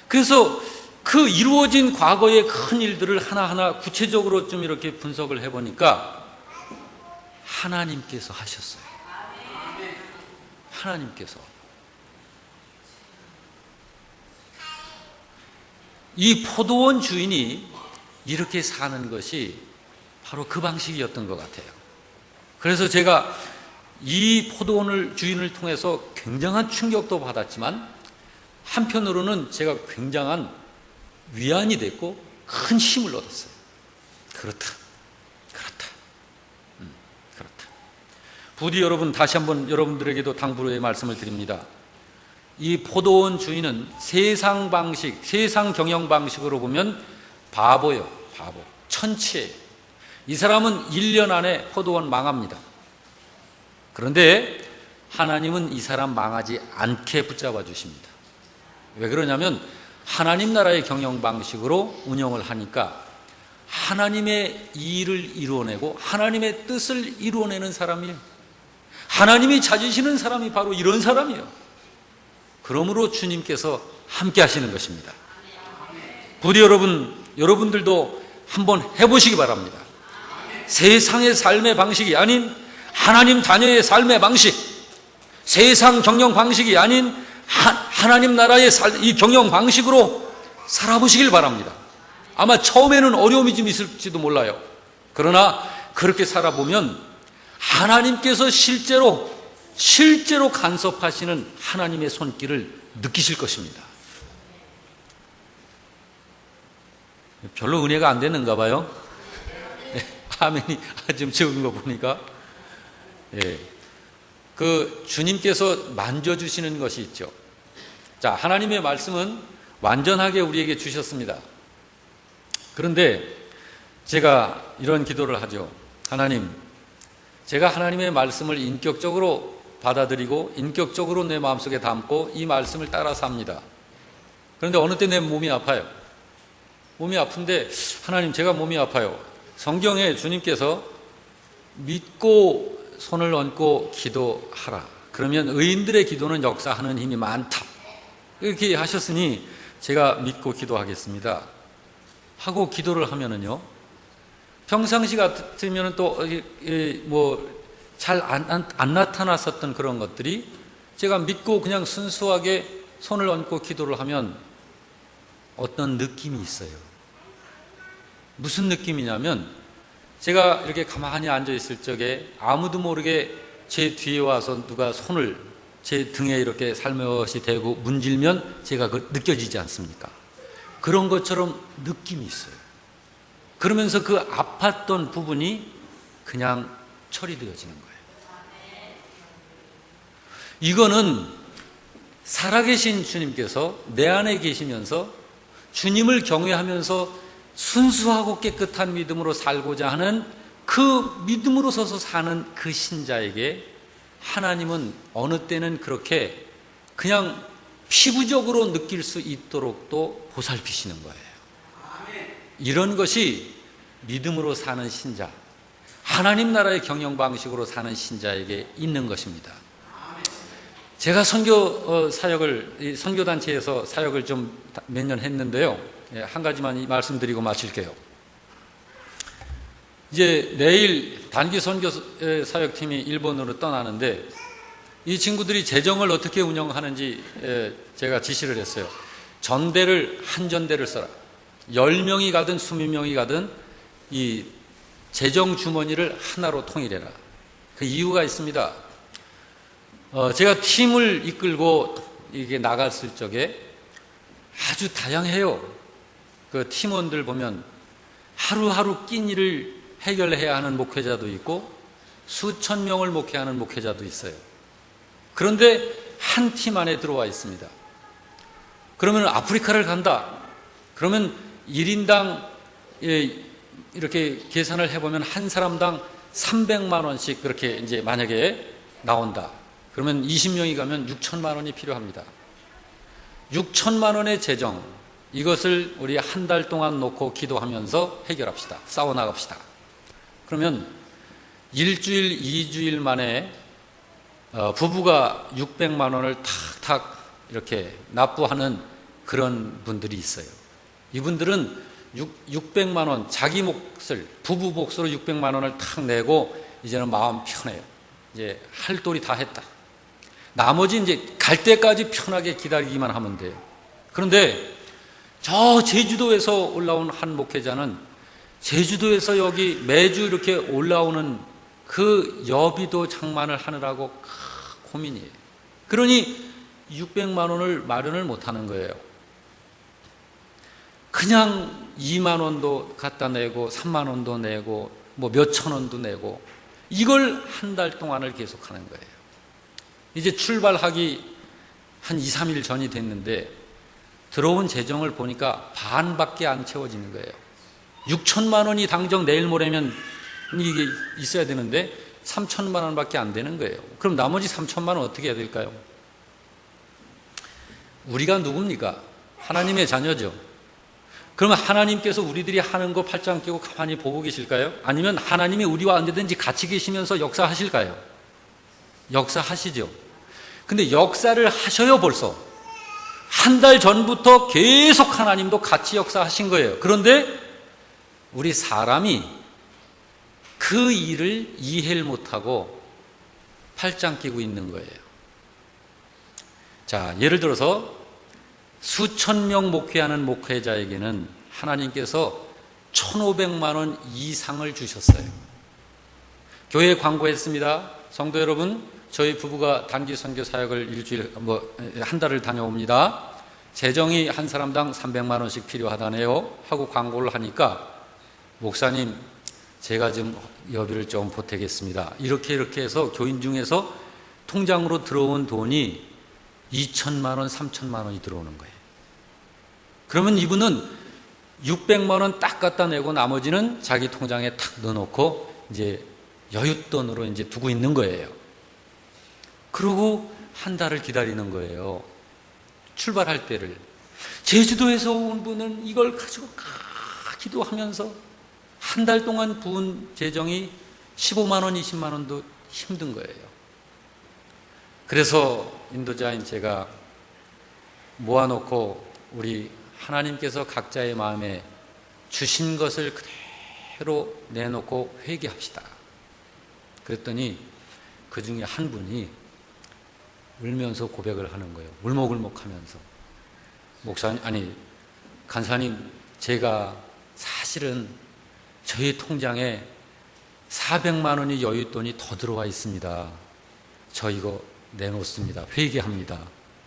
그래서 그 이루어진 과거의 큰 일들을 하나하나 구체적으로 좀 이렇게 분석을 해보니까 하나님께서 하셨어요. 하나님께서. 이 포도원 주인이 이렇게 사는 것이 바로 그 방식이었던 것 같아요. 그래서 제가 이 포도원 주인을 통해서 굉장한 충격도 받았지만 한편으로는 제가 굉장한 위안이 됐고 큰 힘을 얻었어요. 그렇다. 부디 여러분, 다시 한번 여러분들에게도 당부의 말씀을 드립니다. 이 포도원 주인은 세상 경영 방식으로 보면 바보예요. 천치예요. 이 사람은 1년 안에 포도원 망합니다. 그런데 하나님은 이 사람 망하지 않게 붙잡아 주십니다. 왜 그러냐면 하나님 나라의 경영 방식으로 운영을 하니까 하나님의 일을 이루어내고 하나님의 뜻을 이루어내는 사람이에요. 하나님이 찾으시는 사람이 바로 이런 사람이에요. 그러므로 주님께서 함께 하시는 것입니다. 부디 여러분들도 한번 해보시기 바랍니다. 세상의 삶의 방식이 아닌 하나님 자녀의 삶의 방식, 세상 경영 방식이 아닌 하나님 나라의 이 경영 방식으로 살아보시길 바랍니다. 아마 처음에는 어려움이 좀 있을지도 몰라요. 그러나 그렇게 살아보면 하나님께서 실제로 간섭하시는 하나님의 손길을 느끼실 것입니다. 별로 은혜가 안 되는가 봐요. 아멘이 좀 적은 거 보니까. 그 주님께서 만져주시는 것이 있죠. 자, 하나님의 말씀은 완전하게 우리에게 주셨습니다. 그런데 제가 이런 기도를 하죠. 하나님, 제가 하나님의 말씀을 인격적으로 받아들이고 인격적으로 내 마음속에 담고 이 말씀을 따라 삽니다. 그런데 어느 때 내 몸이 아파요. 몸이 아픈데 하나님, 제가 몸이 아파요. 성경에 주님께서 믿고 손을 얹고 기도하라. 그러면 의인들의 기도는 역사하는 힘이 많다. 이렇게 하셨으니 제가 믿고 기도하겠습니다. 하고 기도를 하면은요, 평상시 같으면 또 잘 안 나타났었던 그런 것들이 제가 믿고 그냥 순수하게 손을 얹고 기도를 하면 어떤 느낌이 있어요. 무슨 느낌이냐면, 제가 이렇게 가만히 앉아 있을 적에 아무도 모르게 제 뒤에 와서 누가 손을 제 등에 이렇게 살며시 대고 문질면 제가 느껴지지 않습니까? 그런 것처럼 느낌이 있어요. 그러면서 그 아팠던 부분이 그냥 처리되어지는 거예요. 이거는 살아계신 주님께서 내 안에 계시면서 주님을 경외하면서 순수하고 깨끗한 믿음으로 살고자 하는 그 믿음으로 서서 사는 그 신자에게 하나님은 어느 때는 그렇게 그냥 피부적으로 느낄 수 있도록 또 보살피시는 거예요. 이런 것이 믿음으로 사는 신자, 하나님 나라의 경영 방식으로 사는 신자에게 있는 것입니다. 제가 선교 사역을, 선교단체에서 사역을 좀 몇 년 했는데요. 한 가지만 말씀드리고 마칠게요. 이제 내일 단기 선교 사역팀이 일본으로 떠나는데 이 친구들이 재정을 어떻게 운영하는지 제가 지시를 했어요. 전대를, 한 전대를 써라. 10명이 가든 20명이 가든 이 재정 주머니를 하나로 통일해라. 그 이유가 있습니다. 제가 팀을 이끌고 이게 나갔을 적에 아주 다양해요. 그 팀원들 보면 하루하루 끼니를 해결해야 하는 목회자도 있고 수천 명을 목회하는 목회자도 있어요. 그런데 한 팀 안에 들어와 있습니다. 그러면 아프리카를 간다. 그러면 1인당 이렇게 계산을 해보면 한 사람당 300만 원씩 그렇게 이제 만약에 나온다. 그러면 20명이 가면 6천만 원이 필요합니다. 6천만 원의 재정, 이것을 우리 한 달 동안 놓고 기도하면서 해결합시다. 싸워나갑시다. 그러면 일주일, 2주일 만에 부부가 600만 원을 탁탁 이렇게 납부하는 그런 분들이 있어요. 이분들은 600만 원, 자기 몫을, 부부 몫으로 600만 원을 탁 내고 이제는 마음 편해요. 이제 할 도리 다 했다. 나머지 이제 갈 때까지 편하게 기다리기만 하면 돼요. 그런데 저 제주도에서 올라온 한 목회자는 제주도에서 여기 매주 이렇게 올라오는 그 여비도 장만을 하느라고 고민이에요. 그러니 600만 원을 마련을 못하는 거예요. 그냥 2만 원도 갖다 내고 3만 원도 내고 뭐 몇천 원도 내고 이걸 한 달 동안을 계속하는 거예요. 이제 출발하기 한 2, 3일 전이 됐는데 들어온 재정을 보니까 반밖에 안 채워지는 거예요. 6천만 원이 당장 내일 모레면 이게 있어야 되는데 3천만 원밖에 안 되는 거예요. 그럼 나머지 3천만 원 어떻게 해야 될까요? 우리가 누굽니까? 하나님의 자녀죠. 그러면 하나님께서 우리들이 하는 거 팔짱 끼고 가만히 보고 계실까요? 아니면 하나님이 우리와 언제든지 같이 계시면서 역사하실까요? 역사하시죠. 근데 역사를 하셔요. 벌써 한 달 전부터 계속 하나님도 같이 역사하신 거예요. 그런데 우리 사람이 그 일을 이해를 못하고 팔짱 끼고 있는 거예요. 자, 예를 들어서 수천 명 목회하는 목회자에게는 하나님께서 1,500만 원 이상을 주셨어요. 교회에 광고했습니다. 성도 여러분, 저희 부부가 단기 선교 사역을 일주일 한 달을 다녀옵니다. 재정이 한 사람당 300만 원씩 필요하다네요 하고 광고를 하니까 목사님, 제가 좀 여비를 좀 보태겠습니다. 이렇게 해서 교인 중에서 통장으로 들어온 돈이 2천만 원, 3천만 원이 들어오는 거예요. 그러면 이분은 600만 원 딱 갖다 내고 나머지는 자기 통장에 탁 넣어놓고 이제 여윳돈으로 이제 두고 있는 거예요. 그러고 한 달을 기다리는 거예요. 출발할 때를. 제주도에서 온 분은 이걸 가지고 기도하면서 한 달 동안 부은 재정이 15만 원, 20만 원도 힘든 거예요. 그래서 인도자인 제가 모아놓고 우리 하나님께서 각자의 마음에 주신 것을 그대로 내놓고 회개합시다. 그랬더니 그 중에 한 분이 울면서 고백을 하는 거예요. 울먹울먹하면서, 목사님, 아니 간사님, 제가 사실은 저희 통장에 400만 원이 여윳돈이 더 들어와 있습니다. 저 이거 내놓습니다. 회개합니다.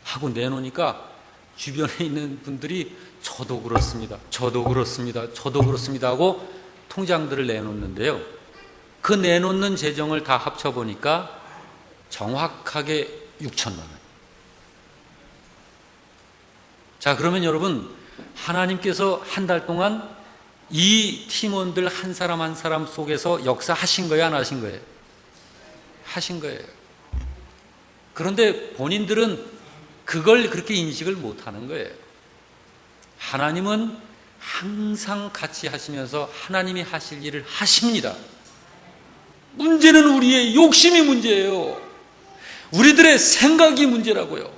하고 내놓으니까 주변에 있는 분들이 저도 그렇습니다. 저도 그렇습니다. 저도 그렇습니다. 하고 통장들을 내놓는데요. 그 내놓는 재정을 다 합쳐보니까 정확하게 6천만 원. 자, 그러면 여러분, 하나님께서 한 달 동안 이 팀원들 한 사람 한 사람 속에서 역사하신 거예요, 안 하신 거예요? 하신 거예요. 그런데 본인들은 그걸 그렇게 인식을 못하는 거예요. 하나님은 항상 같이 하시면서 하나님이 하실 일을 하십니다. 문제는 우리의 욕심이 문제예요. 우리들의 생각이 문제라고요.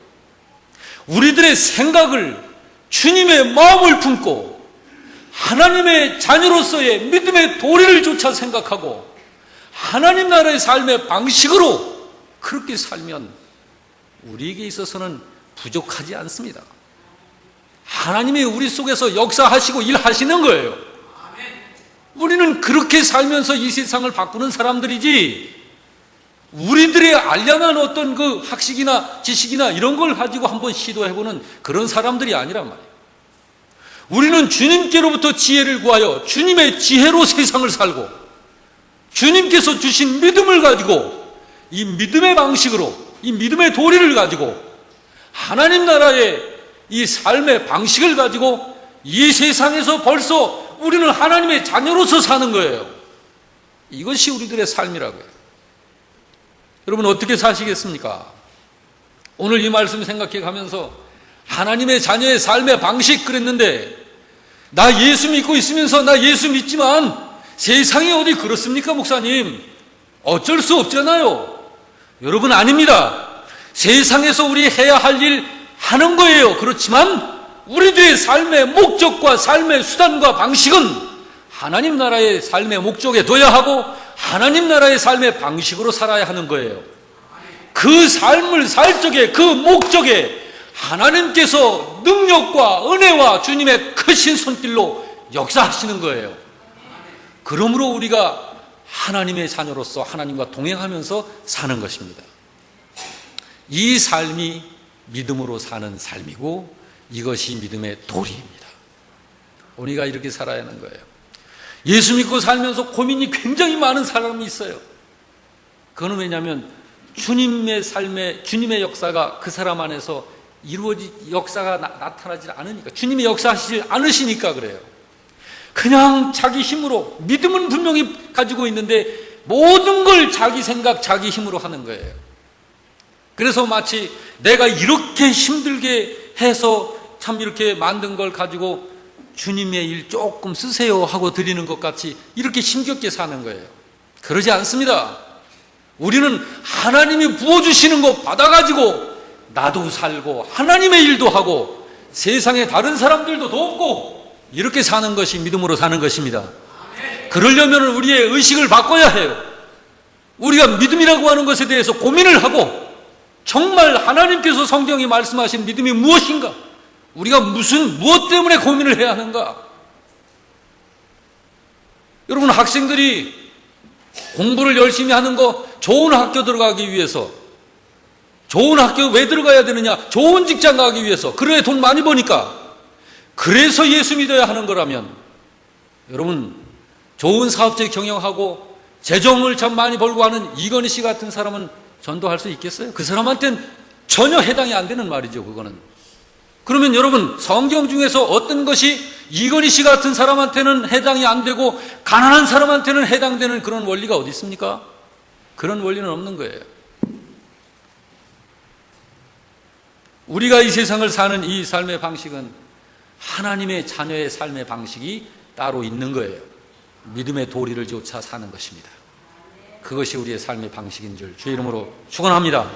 우리들의 생각을 주님의 마음을 품고 하나님의 자녀로서의 믿음의 도리를 조차 생각하고 하나님 나라의 삶의 방식으로 그렇게 살면 우리에게 있어서는 부족하지 않습니다. 하나님이 우리 속에서 역사하시고 일하시는 거예요. 우리는 그렇게 살면서 이 세상을 바꾸는 사람들이지, 우리들의 알량한 어떤 그 학식이나 지식이나 이런 걸 가지고 한번 시도해보는 그런 사람들이 아니란 말이에요. 우리는 주님께로부터 지혜를 구하여 주님의 지혜로 세상을 살고, 주님께서 주신 믿음을 가지고, 이 믿음의 방식으로, 이 믿음의 도리를 가지고, 하나님 나라의 이 삶의 방식을 가지고 이 세상에서 벌써 우리는 하나님의 자녀로서 사는 거예요. 이것이 우리들의 삶이라고요. 여러분, 어떻게 사시겠습니까? 오늘 이 말씀 생각해 가면서 하나님의 자녀의 삶의 방식 그랬는데, 나 예수 믿고 있으면서 나 예수 믿지만 세상이 어디 그렇습니까, 목사님? 어쩔 수 없잖아요. 여러분, 아닙니다. 세상에서 우리 해야 할 일 하는 거예요. 그렇지만 우리들의 삶의 목적과 삶의 수단과 방식은 하나님 나라의 삶의 목적에 둬야 하고 하나님 나라의 삶의 방식으로 살아야 하는 거예요. 그 삶을 살 적에, 그 목적에 하나님께서 능력과 은혜와 주님의 크신 손길로 역사하시는 거예요. 그러므로 우리가 하나님의 자녀로서 하나님과 동행하면서 사는 것입니다. 이 삶이 믿음으로 사는 삶이고 이것이 믿음의 도리입니다. 우리가 이렇게 살아야 하는 거예요. 예수 믿고 살면서 고민이 굉장히 많은 사람이 있어요. 그건 왜냐하면 주님의 삶에 주님의 역사가 그 사람 안에서 역사가 나타나지 않으니까, 주님이 역사하시지 않으시니까 그래요. 그냥 자기 힘으로, 믿음은 분명히 가지고 있는데 모든 걸 자기 생각, 자기 힘으로 하는 거예요. 그래서 마치 내가 이렇게 힘들게 해서 참 이렇게 만든 걸 가지고 주님의 일 조금 쓰세요 하고 드리는 것 같이 이렇게 힘겹게 사는 거예요. 그러지 않습니다. 우리는 하나님이 부어주시는 거 받아가지고 나도 살고 하나님의 일도 하고 세상에 다른 사람들도 돕고 이렇게 사는 것이 믿음으로 사는 것입니다. 그러려면 우리의 의식을 바꿔야 해요. 우리가 믿음이라고 하는 것에 대해서 고민을 하고 정말 하나님께서 성경이 말씀하신 믿음이 무엇인가? 우리가 무엇 때문에 고민을 해야 하는가? 여러분, 학생들이 공부를 열심히 하는 거, 좋은 학교 들어가기 위해서, 좋은 학교 왜 들어가야 되느냐? 좋은 직장 가기 위해서, 그래 돈 많이 버니까, 그래서 예수 믿어야 하는 거라면, 여러분, 좋은 사업체 경영하고 재정을 참 많이 벌고 하는 이건희 씨 같은 사람은 전도할 수 있겠어요? 그 사람한테는 전혀 해당이 안 되는 말이죠, 그거는. 그러면 여러분, 성경 중에서 어떤 것이 이건희 씨 같은 사람한테는 해당이 안 되고 가난한 사람한테는 해당되는 그런 원리가 어디 있습니까? 그런 원리는 없는 거예요. 우리가 이 세상을 사는 이 삶의 방식은 하나님의 자녀의 삶의 방식이 따로 있는 거예요. 믿음의 도리를 쫓아 사는 것입니다. 그것이 우리의 삶의 방식인 줄 주의 이름으로 축원합니다.